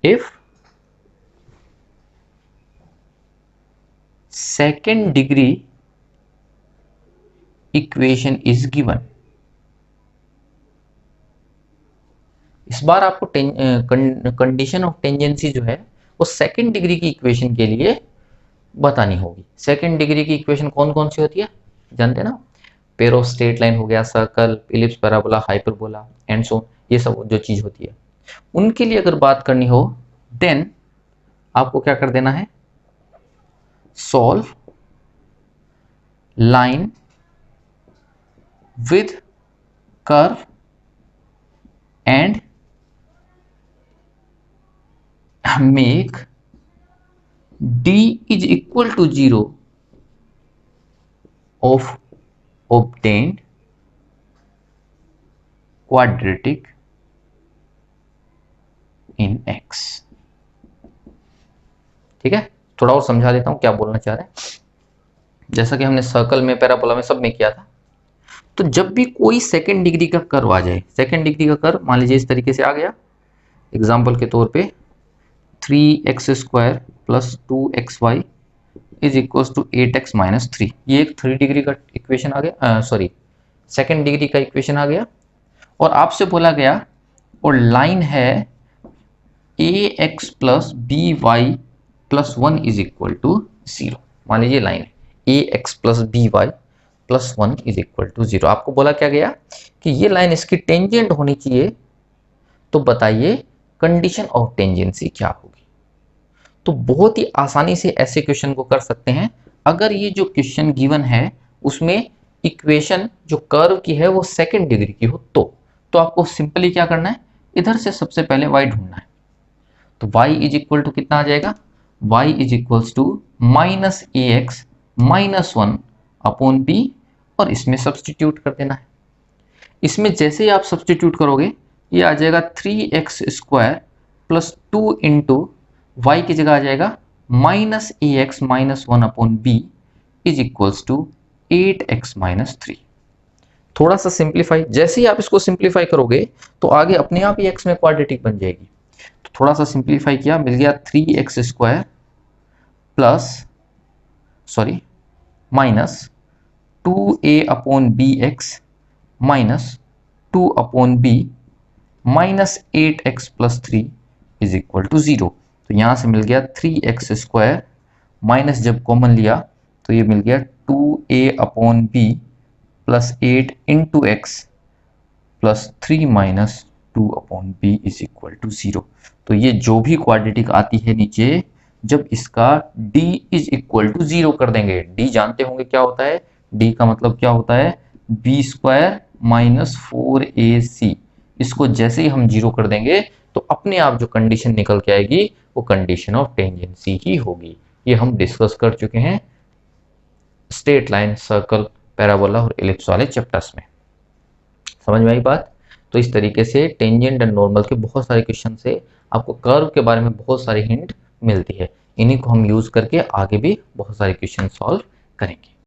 If second degree equation is given, इस बार आपको कंडीशन ऑफ टेंजेंसी जो है वो सेकेंड डिग्री की इक्वेशन के लिए बतानी होगी। सेकेंड डिग्री की इक्वेशन कौन कौन सी होती है जानते हैं ना, पेयर ऑफ स्ट्रेट लाइन हो गया, circle, ellipse, parabola, hyperbola and so, ये सब जो चीज होती है उनके लिए अगर बात करनी हो देन आपको क्या कर देना है, solve line with curve and make d is equal to 0 of obtained quadratic in x। ठीक है, थोड़ा और समझा देता हूं क्या बोलना चाह रहे हैं। जैसा कि हमने सर्कल में, पैराबोला में, सब में किया था, तो जब भी कोई सेकेंड डिग्री का कर्व आ जाए, सेकेंड डिग्री का कर्व मान लीजिए इस तरीके से आ गया, एग्जांपल के तौर पे 3x² plus 2xy is equals to 8x minus 3, ये एक 3 डिग्री का इक्वेशन आ गया, सॉरी सेकेंड डिग्री का इक्वेशन आ गया। और आपसे बोला गया और लाइन है ax plus by plus 1 is equal to 0। मान लीजिए लाइन है ax plus by plus 1 is equal to 0। आपको बोला क्या गया कि ये लाइन इसकी टेंजेंट होनी चाहिए, तो बताइए कंडीशन ऑफ टेंजेंसी क्या होगी। तो बहुत ही आसानी से ऐसे क्वेश्चन को कर सकते हैं। अगर ये जो क्वेश्चन गिवन है उसमें इक्वेशन जो कर्व की है वो सेकेंड डिग्री की हो तो आपको सिंपली क्या करना है, इधर से सबसे पहले y ढूंढना है। तो y इज इक्वल टू कितना आ जाएगा, y is equals to -ax minus 1 upon b, और इसमें सब्सटीट्यूट कर देना है। इसमें जैसे ही आप सब्सटीट्यूट करोगे ये आ जाएगा 3x² प्लस 2 इंटू वाई की जगह आ जाएगा -ax minus 1 upon b is equals to 8x minus 3। थोड़ा सा सिंप्लीफाई, जैसे ही आप इसको सिंप्लीफाई करोगे तो आगे अपने आप ही x में क्वाड्रेटिक बन जाएगी। तो थोड़ा सा सिंप्लीफाई किया, मिल गया 3x² plus sorry minus 2a upon bx minus 2 upon b minus 8x plus 3 is equal to 0। तो यहां से मिल गया 3x² माइनस जब कॉमन लिया तो ये मिल गया 2a upon b plus 8 into x plus 3 minus 2 upon b is equal to 0। तो ये जो भी क्वाड्रेटिक आती है नीचे, जब इसका d इज इक्वल टू 0 कर देंगे, d जानते होंगे क्या होता है, d का मतलब क्या होता है, b² माइनस 4ac। इसको जैसे ही हम 0 कर देंगे तो अपने आप जो कंडीशन निकल के आएगी वो कंडीशन ऑफ टेंजेंसी ही होगी। ये हम डिस्कस कर चुके हैं स्ट्रेट लाइन, सर्कल, पैराबोला और इलिप्स वाले चैप्टर्स में। समझ में आई बात। तो इस तरीके से टेंजेंट एंड नॉर्मल के बहुत सारे क्वेश्चन से आपको कर्व के बारे में बहुत सारी हिंट मिलती है। इन्हीं को हम यूज करके आगे भी बहुत सारे क्वेश्चन सॉल्व करेंगे।